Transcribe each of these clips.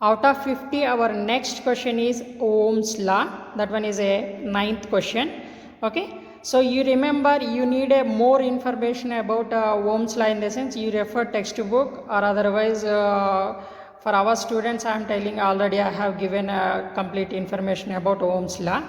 Out of 50, our next question is Ohm's law. That one is a 9th question. Okay. So you remember, you need a more information about Ohm's law, in the sense you refer textbook, or otherwise for our students I am telling already, I have given complete information about Ohm's law.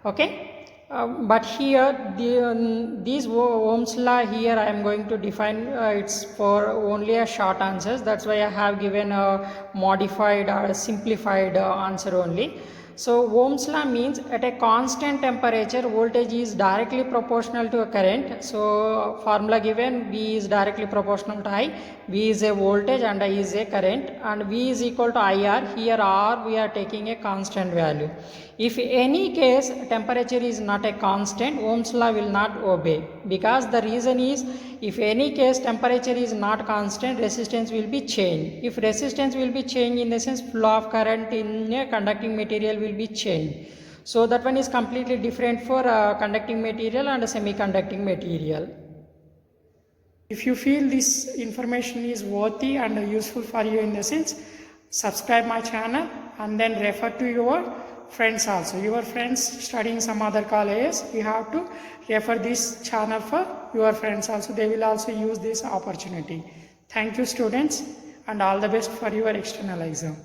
Okay. But here these Ohm's law here I am going to define, it's for only a short answers. That's why I have given a modified or a simplified answer only. So Ohm's law means at a constant temperature voltage is directly proportional to a current. So formula given, V is directly proportional to I. V is a voltage and I is a current, and V is equal to IR. Here R we are taking a constant value. If any case temperature is not a constant, Ohm's law will not obey, because the reason is, if any case temperature is not constant, resistance will be changed. If resistance will be changed, in the sense flow of current in a conducting material will be changed. So that one is completely different for conducting material and semiconducting material. If you feel this information is worthy and useful for you, in the sense, subscribe my channel and then refer to your friends also. Your friends studying some other colleges, you have to refer this channel for your friends also. They will also use this opportunity. Thank you students, and all the best for your external exam.